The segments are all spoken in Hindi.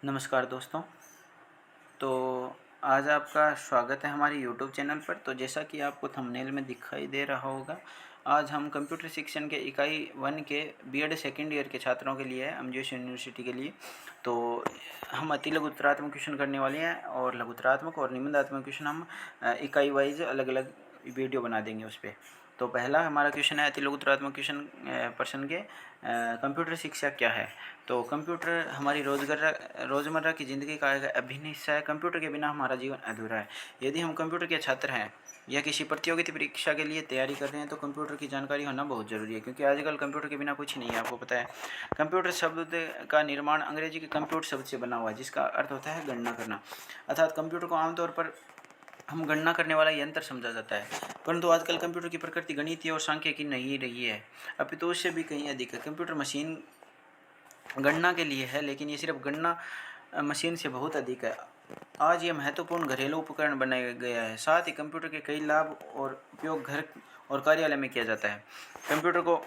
नमस्कार दोस्तों। तो आज आपका स्वागत है हमारे यूट्यूब चैनल पर। तो जैसा कि आपको थंबनेल में दिखाई दे रहा होगा, आज हम कंप्यूटर शिक्षण के इकाई 1 के बीएड सेकंड ईयर के छात्रों के लिए है, एमजीएस यूनिवर्सिटी के लिए। तो हम अति लघुतरात्मक क्वेश्चन करने वाले हैं और लघुतरात्मक और निबंधात्मक क्वेश्चन हम इकाई वाइज अलग अलग वीडियो बना देंगे उस पर। तो पहला हमारा क्वेश्चन है अति लघुतरात्मक क्वेश्चन प्रश्न के कंप्यूटर शिक्षा क्या है। तो कंप्यूटर हमारी रोज़मर्रा की ज़िंदगी का एक अभिन्न हिस्सा है। कंप्यूटर के बिना हमारा जीवन अधूरा है। यदि हम कंप्यूटर के छात्र हैं या किसी प्रतियोगिता परीक्षा के लिए तैयारी कर रहे हैं तो कंप्यूटर की जानकारी होना बहुत ज़रूरी है, क्योंकि आजकल कंप्यूटर के बिना कुछ नहीं है। आपको पता है कंप्यूटर शब्द का निर्माण अंग्रेजी के कंप्यूटर शब्द से बना हुआ है, जिसका अर्थ होता है गणना करना। अर्थात कंप्यूटर को आमतौर पर हम गणना करने वाला यंत्र समझा जाता है, परंतु आजकल कंप्यूटर की प्रकृति गणितीय और सांख्यिकी नहीं रही है, अपितु उससे भी कहीं अधिक है। कंप्यूटर मशीन गणना के लिए है, लेकिन ये सिर्फ गणना मशीन से बहुत अधिक है। आज ये महत्वपूर्ण घरेलू उपकरण बनाया गया है। साथ ही कंप्यूटर के कई लाभ और उपयोग घर और कार्यालय में किया जाता है। कंप्यूटर को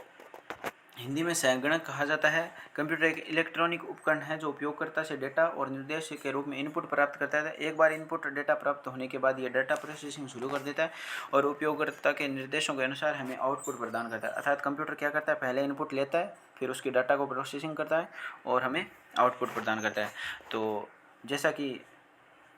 हिंदी में संगणक कहा जाता है। कंप्यूटर एक इलेक्ट्रॉनिक उपकरण है जो उपयोगकर्ता से डेटा और निर्देश के रूप में इनपुट प्राप्त करता है। एक बार इनपुट डेटा प्राप्त होने के बाद यह डेटा प्रोसेसिंग शुरू कर देता है और उपयोगकर्ता के निर्देशों के अनुसार हमें आउटपुट प्रदान करता है। अर्थात कंप्यूटर क्या करता है, पहले इनपुट लेता है, फिर उसकी डाटा को प्रोसेसिंग करता है और हमें आउटपुट प्रदान करता है। तो जैसा कि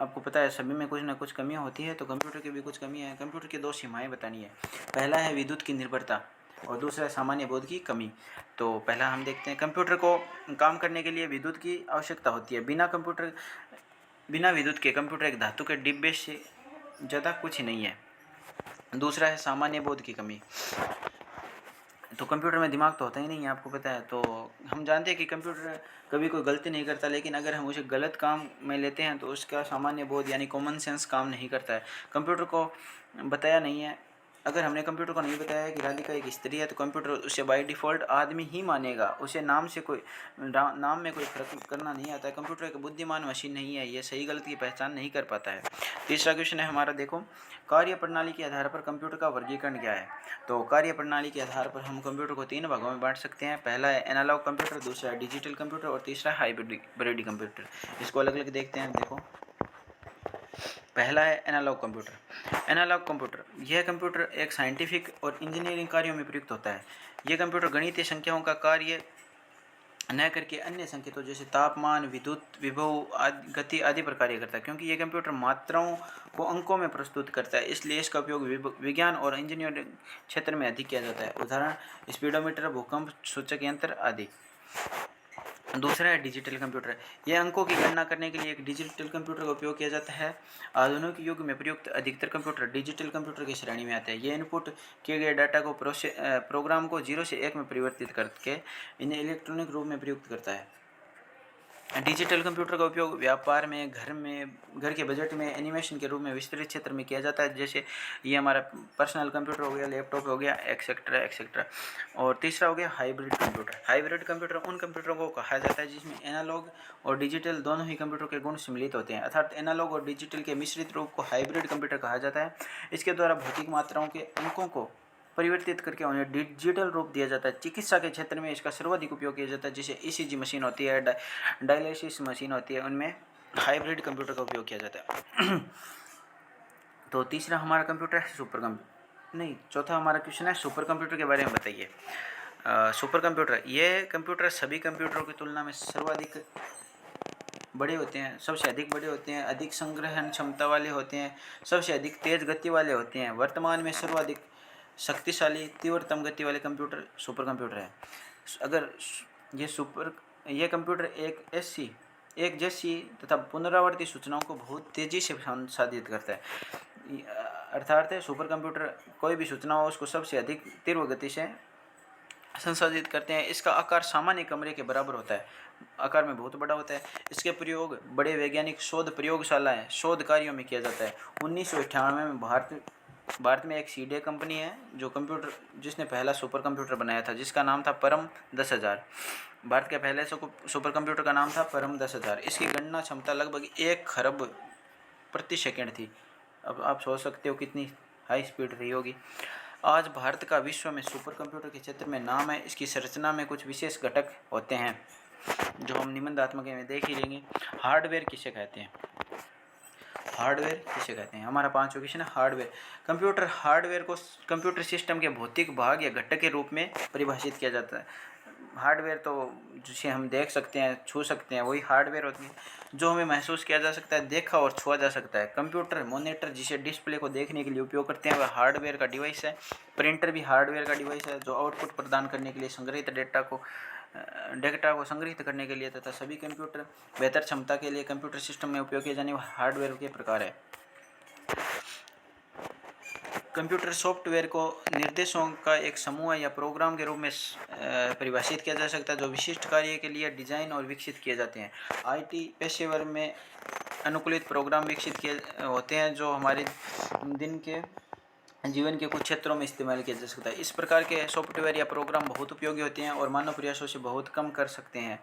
आपको पता है सभी में कुछ ना कुछ कमियां होती है, तो कंप्यूटर की भी कुछ कमियां हैं। कंप्यूटर की दो सीमाएं बतानी है। पहला है विद्युत की निर्भरता और दूसरा है सामान्य बोध की कमी। तो पहला हम देखते हैं, कंप्यूटर को काम करने के लिए विद्युत की आवश्यकता होती है। बिना विद्युत के कंप्यूटर एक धातु के डिब्बे से ज़्यादा कुछ नहीं है। दूसरा है सामान्य बोध की कमी। तो कंप्यूटर में दिमाग तो होता ही नहीं है, आपको पता है। तो हम जानते हैं कि कंप्यूटर कभी कोई गलती नहीं करता, लेकिन अगर हम उसे गलत काम में लेते हैं तो उसका सामान्य बोध यानी कॉमन सेंस काम नहीं करता है। कंप्यूटर को बताया नहीं है, अगर हमने कंप्यूटर को नहीं बताया है कि राधिका एक स्त्री है, तो कंप्यूटर उसे बाय डिफ़ॉल्ट आदमी ही मानेगा। उसे नाम में कोई फर्क करना नहीं आता है। कंप्यूटर एक बुद्धिमान मशीन नहीं है, ये सही गलत की पहचान नहीं कर पाता है। तीसरा क्वेश्चन है हमारा, देखो कार्य प्रणाली के आधार पर कंप्यूटर का वर्गीकरण क्या है। तो कार्य प्रणाली के आधार पर हम कंप्यूटर को 3 भागों में बांट सकते हैं। पहला है एनालॉग कंप्यूटर, दूसरा है डिजिटल कंप्यूटर और तीसरा है हाइब्रिड कंप्यूटर। इसको अलग अलग देखते हैं। देखो पहला है एनालॉग कंप्यूटर। एनालॉग कंप्यूटर यह कंप्यूटर एक साइंटिफिक और इंजीनियरिंग कार्यों में प्रयुक्त होता है। यह कंप्यूटर गणितीय संख्याओं का कार्य न करके अन्य संकेतों जैसे तापमान, विद्युत विभव आदि गति आदि पर कार्य करता है। क्योंकि यह कंप्यूटर मात्राओं को अंकों में प्रस्तुत करता है, इसलिए इसका उपयोग विज्ञान और इंजीनियरिंग क्षेत्र में अधिक किया जाता है। उदाहरण स्पीडोमीटर, भूकंप सूचक यंत्र आदि। दूसरा है डिजिटल कंप्यूटर। यह अंकों की गणना करने के लिए एक डिजिटल कंप्यूटर का उपयोग किया जाता है। आधुनिक युग में प्रयुक्त अधिकतर कंप्यूटर डिजिटल कंप्यूटर की श्रेणी में आते हैं। ये इनपुट किए गए डाटा को प्रोग्राम को 0 से 1 में परिवर्तित करके इन्हें इलेक्ट्रॉनिक रूप में प्रयुक्त करता है। डिजिटल कंप्यूटर का उपयोग व्यापार में, घर के बजट में, एनिमेशन के रूप में विस्तृत क्षेत्र में किया जाता है। जैसे ये हमारा पर्सनल कंप्यूटर हो गया, लैपटॉप हो गया, एक्सेट्रा एक्सेट्रा। और तीसरा हो गया हाइब्रिड कंप्यूटर। हाइब्रिड कंप्यूटर उन कंप्यूटरों को कहा जाता है जिसमें एनालॉग और डिजिटल दोनों ही कंप्यूटर के गुण सम्मिलित होते हैं। अर्थात एनालॉग और डिजिटल के मिश्रित रूप को हाइब्रिड कंप्यूटर कहा जाता है। इसके द्वारा भौतिक मात्राओं के अंकों को परिवर्तित करके उन्हें डिजिटल रूप दिया जाता है। चिकित्सा के क्षेत्र में इसका सर्वाधिक उपयोग किया जाता है। जैसे ईसीजी मशीन होती है, डायलिसिस मशीन होती है, उनमें हाइब्रिड कंप्यूटर का उपयोग किया जाता है। तो तीसरा हमारा कंप्यूटर है चौथा हमारा क्वेश्चन है सुपर कंप्यूटर के बारे में बताइए। सुपर कंप्यूटर ये कंप्यूटर सभी कंप्यूटरों की तुलना में सर्वाधिक बड़े होते हैं, सबसे अधिक बड़े होते हैं, अधिक संग्रहण क्षमता वाले होते हैं, सबसे अधिक तेज गति वाले होते हैं। वर्तमान में सर्वाधिक शक्तिशाली तीव्रतम गति वाले कंप्यूटर सुपर कंप्यूटर है। अगर ये कंप्यूटर एक जैसी तथा पुनरावर्ती सूचनाओं को बहुत तेज़ी से संसाधित करता है। अर्थात सुपर कंप्यूटर कोई भी सूचना हो उसको सबसे अधिक तीव्र गति से संसाधित करते हैं। इसका आकार सामान्य कमरे के बराबर होता है, आकार में बहुत बड़ा होता है। इसके प्रयोग बड़े वैज्ञानिक शोध प्रयोगशालाएं शोध कार्यों में किया जाता है। 1998 में भारत में एक सीडे कंपनी है जिसने पहला सुपर कंप्यूटर बनाया था, जिसका नाम था परम 10,000। भारत के पहले सुपर कंप्यूटर का नाम था परम 10,000। इसकी गणना क्षमता लगभग 1 खरब प्रति सेकंड थी। अब आप सोच सकते हो कितनी हाई स्पीड रही होगी। आज भारत का विश्व में सुपर कंप्यूटर के क्षेत्र में नाम है। इसकी संरचना में कुछ विशेष घटक होते हैं। जो हम निबंधात्मक में देख ही लेंगे। हार्डवेयर किसे कहते हैं? हार्डवेयर किसे कहते हैं? हमारा 5वां क्वेश्चन है हार्डवेयर। कंप्यूटर हार्डवेयर को कंप्यूटर सिस्टम के भौतिक भाग या घटक के रूप में परिभाषित किया जाता है। हार्डवेयर तो जिसे हम देख सकते हैं, छू सकते हैं, वही हार्डवेयर होती है। जो हमें महसूस किया जा सकता है, देखा और छुआ जा सकता है। कंप्यूटर मॉनिटर जिसे डिस्प्ले को देखने के लिए उपयोग करते हैं, वह हार्डवेयर का डिवाइस है। प्रिंटर भी हार्डवेयर का डिवाइस है, जो आउटपुट प्रदान करने के लिए संग्रहित डेटा को संग्रहित करने के लिए तथा सभी कंप्यूटर बेहतर क्षमता के लिए कंप्यूटर सिस्टम में उपयोग किए जाने वाले हार्डवेयर के प्रकार है। कंप्यूटर सॉफ्टवेयर को निर्देशों का एक समूह या प्रोग्राम के रूप में परिभाषित किया जा सकता है, जो विशिष्ट कार्य के लिए डिजाइन और विकसित किए जाते हैं। आईटी पेशेवर में अनुकूलित प्रोग्राम विकसित किए होते हैं, जो हमारे दिन के जीवन के कुछ क्षेत्रों में इस्तेमाल किया जा सकता है। इस प्रकार के सॉफ्टवेयर या प्रोग्राम बहुत उपयोगी होते हैं और मानव प्रयासों से बहुत कम कर सकते हैं।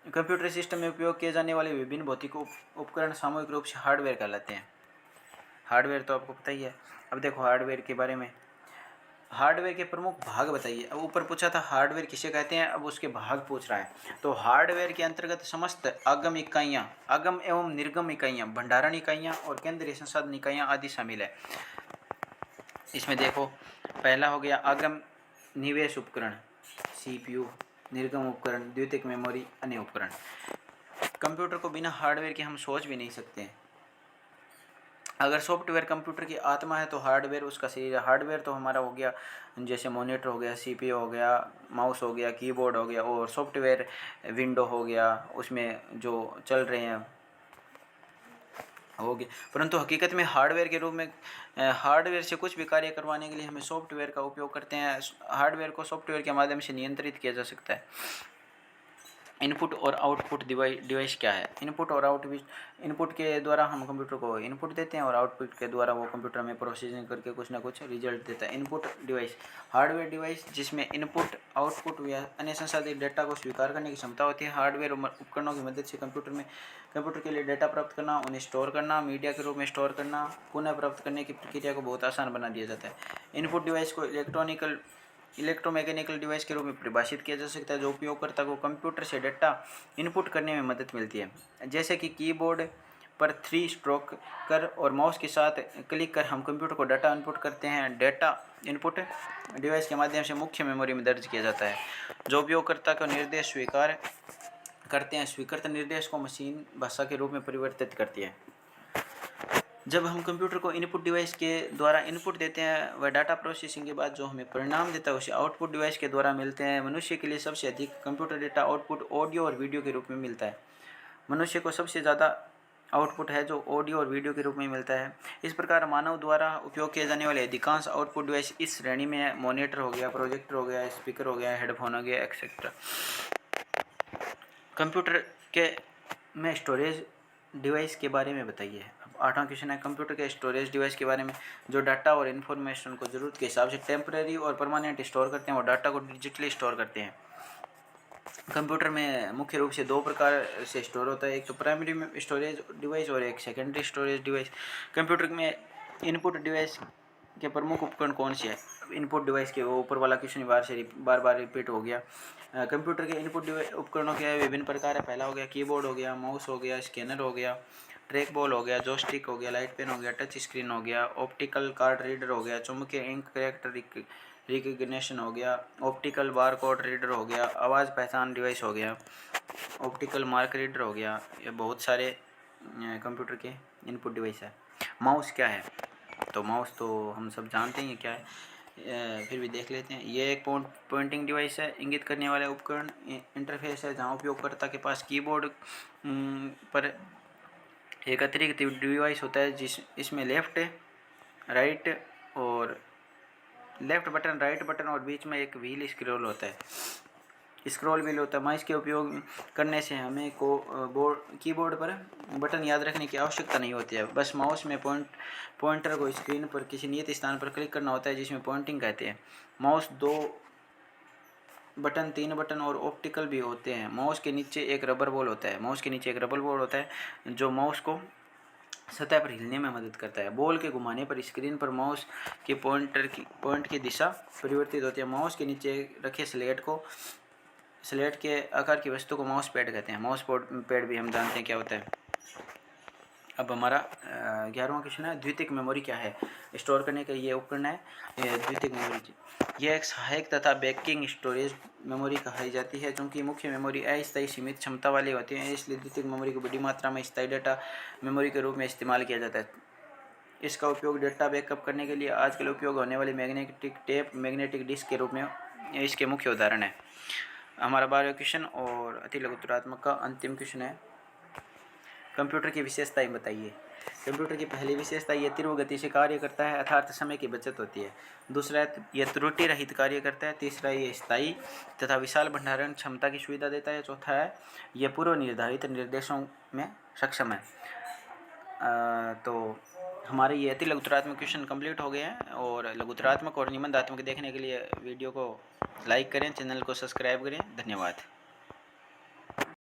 कंप्यूटर सिस्टम में उपयोग किए जाने वाले विभिन्न भौतिक उपकरण सामूहिक रूप से हार्डवेयर कहलाते हैं। हार्डवेयर तो आपको पता ही है। अब देखो हार्डवेयर के बारे में, हार्डवेयर के प्रमुख भाग बताइए। अब ऊपर पूछा था हार्डवेयर किसे कहते हैं, अब उसके भाग पूछ रहा है। तो हार्डवेयर के अंतर्गत समस्त आगम इकाइयाँ, आगम एवं निर्गम इकाइयाँ, भंडारण इकाइयाँ और केंद्रीय संसाधन इकाइयाँ आदि शामिल है। इसमें देखो पहला हो गया आगम निवेश उपकरण, सीपीयू, निर्गम उपकरण, द्वितीयक मेमोरी, अन्य उपकरण। कंप्यूटर को बिना हार्डवेयर के हम सोच भी नहीं सकते हैं। अगर सॉफ्टवेयर कंप्यूटर की आत्मा है तो हार्डवेयर उसका शरीर है। हार्डवेयर तो हमारा हो गया जैसे मॉनिटर हो गया, सीपीयू हो गया, माउस हो गया, कीबोर्ड हो गया, और सॉफ्टवेयर विंडो हो गया, उसमें जो चल रहे हैं हो गया। परंतु हकीकत में हार्डवेयर के रूप में हार्डवेयर से कुछ भी कार्य करवाने के लिए हमें सॉफ्टवेयर का उपयोग करते हैं। हार्डवेयर को सॉफ्टवेयर के माध्यम से नियंत्रित किया जा सकता है। इनपुट और आउटपुट डिवाइस क्या है? इनपुट और इनपुट के द्वारा हम कंप्यूटर को इनपुट देते हैं और आउटपुट के द्वारा वो कंप्यूटर में प्रोसेसिंग करके कुछ ना कुछ रिजल्ट देता है। इनपुट डिवाइस हार्डवेयर डिवाइस जिसमें इनपुट आउटपुट या अन्य संसाधित डेटा को स्वीकार करने की क्षमता होती है। हार्डवेयर उपकरणों की मदद से कंप्यूटर के लिए डेटा प्राप्त करना, उन्हें स्टोर करना, मीडिया के रूप में स्टोर करना, पुनः प्राप्त करने की प्रक्रिया को बहुत आसान बना दिया जाता है। इनपुट डिवाइस को इलेक्ट्रोमैकेनिकल डिवाइस के रूप में परिभाषित किया जा सकता है, जो उपयोगकर्ता को कंप्यूटर से डेटा इनपुट करने में मदद मिलती है। जैसे कि कीबोर्ड पर 3 स्ट्रोक कर और माउस के साथ क्लिक कर हम कंप्यूटर को डाटा इनपुट करते हैं। डेटा इनपुट डिवाइस के माध्यम से मुख्य मेमोरी में दर्ज किया जाता है, जो उपयोगकर्ता को निर्देश स्वीकार करते हैं। स्वीकृत निर्देश को मशीन भाषा के रूप में परिवर्तित करती है। जब हम कंप्यूटर को इनपुट डिवाइस के द्वारा इनपुट देते हैं, वह डाटा प्रोसेसिंग के बाद जो हमें परिणाम देता है उसे आउटपुट डिवाइस के द्वारा मिलते हैं। मनुष्य के लिए सबसे अधिक कंप्यूटर डेटा आउटपुट ऑडियो और वीडियो के रूप में मिलता है। मनुष्य को सबसे ज़्यादा आउटपुट है जो ऑडियो और वीडियो के रूप में मिलता है। इस प्रकार मानव द्वारा उपयोग किए जाने वाले अधिकांश आउटपुट डिवाइस इस श्रेणी में है। मॉनिटर हो गया, प्रोजेक्टर हो गया, स्पीकर हो गया, हेडफोन हो गया, एक्सेट्रा। कंप्यूटर के में स्टोरेज डिवाइस के बारे में बताइए। अब 8वां क्वेश्चन है कंप्यूटर के स्टोरेज डिवाइस के बारे में, जो डाटा और इन्फॉर्मेशन को ज़रूरत के हिसाब से टेम्परेरी और परमानेंट स्टोर करते हैं और डाटा को डिजिटली स्टोर करते हैं। कंप्यूटर में मुख्य रूप से 2 प्रकार से स्टोर होता है, एक तो प्राइमरी स्टोरेज डिवाइस और एक सेकेंडरी स्टोरेज डिवाइस। कंप्यूटर में इनपुट डिवाइस के प्रमुख उपकरण कौन से हैं? इनपुट डिवाइस के वो ऊपर वाला क्वेश्चन बार बार रिपीट हो गया। कंप्यूटर के इनपुट उपकरणों के विभिन्न प्रकार है। पहला हो गया कीबोर्ड हो गया, माउस हो गया, स्कैनर हो गया, ट्रैक बॉल हो गया, जॉयस्टिक हो गया, लाइट पेन हो गया, टच स्क्रीन हो गया, ऑप्टिकल कार्ड रीडर हो गया, चुंबकीय इंक कैरेक्टर रिकग्निशन हो गया, ऑप्टिकल बार कोड रीडर हो गया, आवाज़ पहचान डिवाइस हो गया, ऑप्टिकल मार्क रीडर हो गया। ये बहुत सारे कंप्यूटर के इनपुट डिवाइस है। माउस क्या है? तो माउस तो हम सब जानते हैं क्या है, फिर भी देख लेते हैं। ये एक पॉइंटिंग डिवाइस है, इंगित करने वाला उपकरण। इंटरफेस है जहाँ उपयोगकर्ता के पास कीबोर्ड पर एक अतिरिक्त डिवाइस होता है इसमें लेफ्ट बटन, राइट बटन और बीच में एक व्हील स्क्रॉल होता है। स्क्रॉल व्हील होता है। माउस के उपयोग करने से हमें कीबोर्ड पर बटन याद रखने की आवश्यकता नहीं होती है। बस माउस में पॉइंटर को स्क्रीन पर किसी नियत स्थान पर क्लिक करना होता है, जिसमें पॉइंटिंग कहते हैं। माउस 2 बटन, 3 बटन और ऑप्टिकल भी होते हैं। माउस के नीचे एक रबर बॉल होता है जो माउस को सतह पर हिलने में मदद करता है। बॉल के घुमाने पर स्क्रीन पर माउस के पॉइंट की दिशा परिवर्तित होती है। माउस के नीचे रखे स्लेट को स्लेट के आकार की वस्तु को माउस पैड कहते हैं। माउस पैड भी हम जानते हैं क्या होता है। अब हमारा 11वां क्वेश्चन है, द्वितीयक मेमोरी क्या है? स्टोर करने का ये उपकरण है द्वितीयक मेमोरी। यह एक सहायक तथा बैकिंग स्टोरेज मेमोरी कही जाती है। क्योंकि मुख्य मेमोरी अस्थायी सीमित क्षमता वाली होती है, इसलिए द्वितीयक मेमोरी को बड़ी मात्रा में स्थायी डेटा मेमोरी के रूप में इस्तेमाल किया जाता है। इसका उपयोग डेटा बैकअप करने के लिए आजकल उपयोग होने वाली मैग्नेटिक टेप, मैग्नेटिक डिस्क के रूप में इसके मुख्य उदाहरण है। हमारा 12वां क्वेश्चन और अति लघुत्तरात्मक का अंतिम क्वेश्चन है, कंप्यूटर की विशेषताएं बताइए। कंप्यूटर की पहली विशेषता ये तीव्र गति से कार्य करता है, अर्थात समय की बचत होती है। दूसरा, यह त्रुटि रहित कार्य करता है। तीसरा, ये स्थायी तथा विशाल भंडारण क्षमता की सुविधा देता है। चौथा है, यह पूर्व निर्धारित निर्देशों में सक्षम है। तो हमारे ये अति लघुत्तरात्मक क्वेश्चन कंप्लीट हो गए हैं। और लघुत्तरात्मक और निबंधात्मक देखने के लिए वीडियो को लाइक करें, चैनल को सब्सक्राइब करें। धन्यवाद।